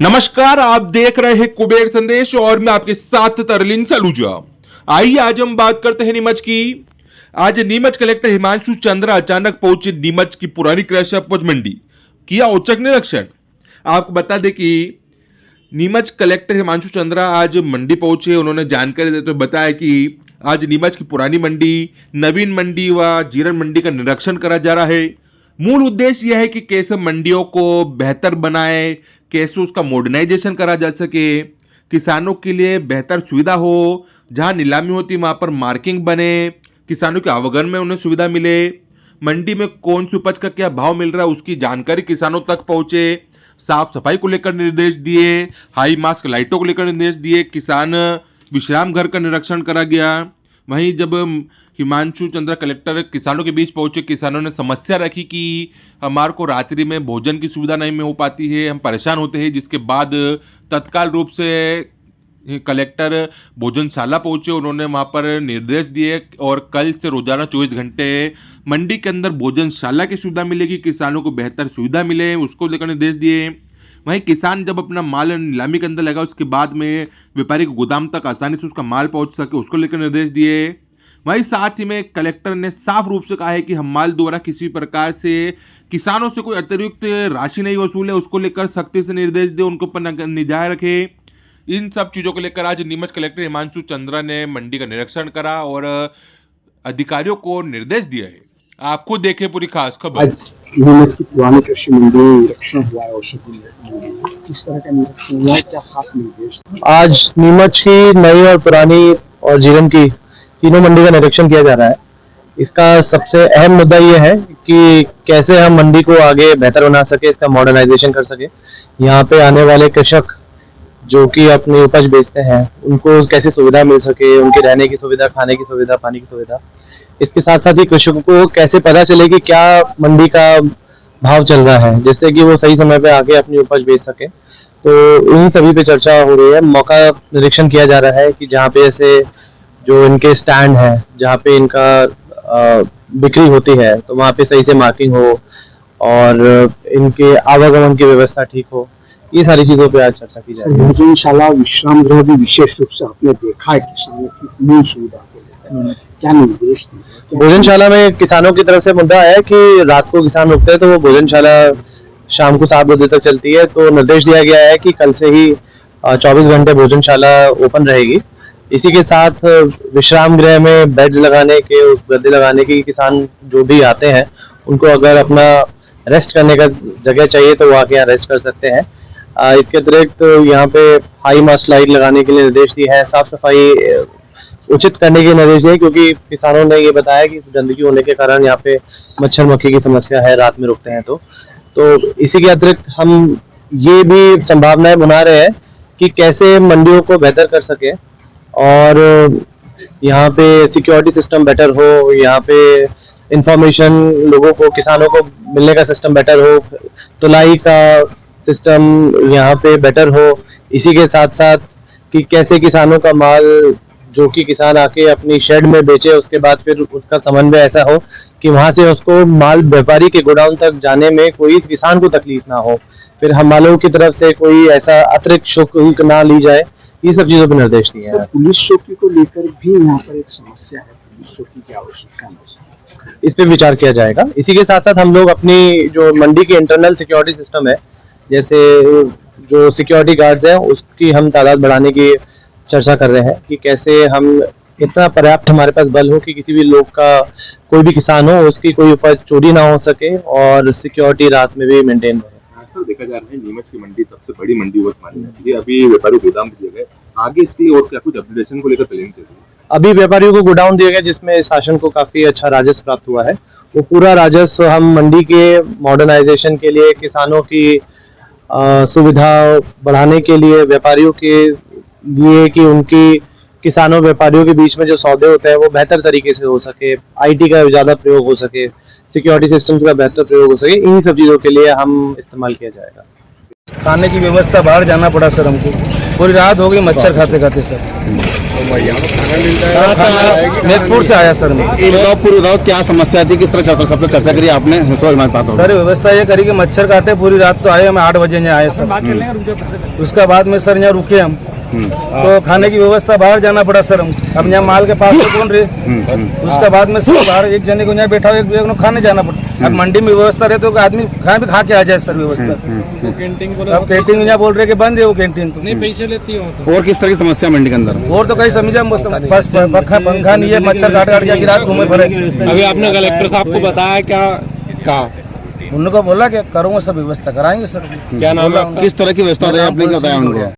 नमस्कार, आप देख रहे हैं कुबेर संदेश और मैं आपके साथ तरलिन सलूजा। आइए आज हम बात करते हैं नीमच की। आज नीमच कलेक्टर हिमांशु चंद्रा अचानक पहुंचे नीमच की पुरानी कृषि उपज मंडी, किया औचक निरीक्षण। आपको बता दें कि नीमच कलेक्टर हिमांशु चंद्रा आज मंडी पहुंचे। उन्होंने जानकारी देते हुए बताया कि आज नीमच की पुरानी मंडी, नवीन मंडी व जीरण मंडी का निरीक्षण करा जा रहा है। मूल उद्देश्य यह है कि कैसे मंडियों को बेहतर बनाए, कैसे उसका मॉडर्नाइजेशन करा जा सके, किसानों के लिए बेहतर सुविधा हो, जहां नीलामी होती है वहां पर मार्किंग बने, किसानों के आवागमन में उन्हें सुविधा मिले, मंडी में कौन सी उपज का क्या भाव मिल रहा है उसकी जानकारी किसानों तक पहुंचे, साफ सफाई को लेकर निर्देश दिए, हाई मास्क लाइटों को लेकर निर्देश दिए, किसान विश्राम घर का निरीक्षण करा गया। वहीं जब हिमांशु चंद्रा कलेक्टर किसानों के बीच पहुंचे, किसानों ने समस्या रखी कि हमारे को रात्रि में भोजन की सुविधा नहीं हो पाती है, हम परेशान होते हैं। जिसके बाद तत्काल रूप से कलेक्टर भोजनशाला पहुंचे, उन्होंने वहां पर निर्देश दिए और कल से रोजाना 24 घंटे मंडी के अंदर भोजनशाला की सुविधा मिलेगी, किसानों को बेहतर सुविधा मिले उसको लेकर निर्देश दिए। वहीं किसान जब अपना माल नीलामी के अंदर लगा उसके बाद में व्यापारी को गोदाम तक आसानी से उसका माल पहुंच सके उसको लेकर निर्देश दिए। वहीं साथ ही में कलेक्टर ने साफ रूप से कहा है कि हम माल द्वारा किसी प्रकार से किसानों से कोई अतिरिक्त राशि नहीं वसूले, उसको लेकर सख्ती से निर्देश दे, उनको पर निगाह रखे। इन सब चीजों को लेकर आज नीमच कलेक्टर हिमांशु चंद्रा ने मंडी का निरीक्षण करा और अधिकारियों को निर्देश दिया है। आपको देखे पूरी खास खबर। नीमच की पुरानी कृषि मंडी में निरीक्षण हुआ है, किस तरह का निरीक्षण हुआ है, क्या खास निर्देश? आज नीमच की नई और पुरानी और जीवन की तीनों मंडी का निरीक्षण किया जा रहा है। इसका सबसे अहम मुद्दा ये है कि कैसे हम मंडी को आगे बेहतर बना सके, इसका मॉडर्नाइजेशन कर सके। यहाँ पे आने वाले कृषक जो कि अपनी उपज बेचते हैं उनको कैसे सुविधा मिल सके, उनके रहने की सुविधा, खाने की सुविधा, पानी की सुविधा। इसके साथ साथ ही कृषकों को कैसे पता चले कि क्या मंडी का भाव चल रहा है, जिससे कि वो सही समय पे आके अपनी उपज बेच सके। तो इन सभी पे चर्चा हो रही है। मौका निरीक्षण किया जा रहा है कि जहाँ पे ऐसे जो इनके स्टैंड है, जहाँ पे इनका बिक्री होती है, तो वहाँ पे सही से मार्किंग हो और इनके आवागमन की व्यवस्था ठीक हो। ये सारी चीजों पे आज चर्चा की जा रही है। भोजनशाला, विश्राम गृह भी विशेष रूप से आपने देखा है किसानों की मूल सुविधा को लेकर क्या निर्देश? भोजनशाला में किसानों की तरफ से मुद्दा है कि रात को किसान रुकते हैं तो वो भोजनशाला शाम को 7 बजे तक चलती है। तो निर्देश दिया गया है कि कल से ही 24 घंटे भोजनशाला ओपन रहेगी। इसी के साथ विश्राम गृह में बेड्स लगाने के, गद्दे लगाने के, किसान जो भी आते हैं उनको अगर अपना रेस्ट करने का जगह चाहिए तो वो आके यहाँ रेस्ट कर सकते हैं। इसके अतिरिक्त यहाँ पे हाई मास्क लाइट लगाने के लिए निर्देश दिए हैं, साफ सफाई उचित करने के निर्देश दिए, क्योंकि किसानों ने ये बताया कि गंदगी होने के कारण यहाँ पे मच्छर मक्खी की समस्या है रात में रुकते हैं। तो इसी के अतिरिक्त हम ये भी संभावनाएं बना रहे हैं कि कैसे मंडियों को बेहतर कर सके और यहाँ पे सिक्योरिटी सिस्टम बेटर हो, यहाँ पे इंफॉर्मेशन लोगों को, किसानों को मिलने का सिस्टम बेटर हो, तुलाई का सिस्टम यहाँ पे बेटर हो। इसी के साथ साथ कि कैसे किसानों का माल जो कि किसान आके अपनी शेड में बेचे, उसके बाद फिर उसका समन्वय ऐसा हो कि वहां से उसको माल व्यापारी के गोडाउन तक जाने में कोई किसान को तकलीफ ना हो, फिर हम मालों की तरफ से कोई ऐसा अतिरिक्त शुल्क ना ली जाए। ये सब चीजों पर निर्देश दिए हैं। पुलिस चौकी को लेकर भी यहाँ पर एक समस्या है, पुलिस चौकी की आवश्यकता है, इस पे विचार किया जाएगा। इसी के साथ साथ हम लोग अपनी जो मंडी की इंटरनल सिक्योरिटी सिस्टम है, जैसे जो सिक्योरिटी गार्ड्स हैं उसकी हम तादाद बढ़ाने की चर्चा कर रहे हैं कि कैसे हम इतना पर्याप्त हमारे पास बल हो कि किसी भी लोग का, कोई भी किसान हो, उसकी कोई उपज चोरी ना हो सके और सिक्योरिटी रात में भी मेंटेन रहे। सर, देखा जा रहा है नीमच की मंडी सबसे बड़ी मंडी मानी जाती है। अभी व्यापारी गोदाम दिए गए, आगे इसकी और क्या कुछ अपडेशन को लेकर प्लानिंग चल रही है? अभी व्यापारियों को गोडाउन दिया गया जिसमें शासन को काफी अच्छा राजस्व प्राप्त हुआ है। वो पूरा राजस्व हम मंडी के मॉडर्नाइजेशन के लिए, किसानों की सुविधा बढ़ाने के लिए, व्यापारियों के लिए कि उनकी, किसानों व्यापारियों के बीच में जो सौदे होते हैं वो बेहतर तरीके से हो सके, आईटी का ज़्यादा प्रयोग हो सके, सिक्योरिटी सिस्टम्स का बेहतर प्रयोग हो सके, इन सब चीज़ों के लिए हम इस्तेमाल किया जाएगा। खाने की व्यवस्था, बाहर जाना पड़ा सर हमको, पूरी रात हो गई मच्छर खाते खाते सर। नेतपुर से आया सर मैं। पूरी बताओ क्या समस्या थी, किस तरह सबसे चर्चा करी आपने? सर व्यवस्था ये करी कि मच्छर काटे, पूरी रात तो आए, हम 8 बजे यहाँ आए सर। उसके बाद में सर यहाँ रुके हम, तो खाने की व्यवस्था बाहर जाना पड़ा सर। हम अब यहाँ माल के पास तो कौन रहे, उसके बाद में सर बाहर एक जने को यहाँ बैठा हो, एक को खाने जाना पड़ा। अब मंडी में व्यवस्था रहे तो आदमी कहाँ भी खा के आ जाए सर व्यवस्था। अब कैंटीन यहाँ बोल रहे कि बंद है वो कैंटीन, तो नहीं पैसे लेती हो। और किस तरह की समस्या मंडी के अंदर? और तो कहीं समझा बस पंखा नहीं है, मच्छर काट काट जाके रात घूमे भरे। अभी आपने कलेक्टर साहब को बताया क्या कहा? उनको बोला कि करूँगा, सब व्यवस्था कराएंगे सर। क्या नाम है आपका? किस तरह की व्यवस्था आपने क्या बताया उनको?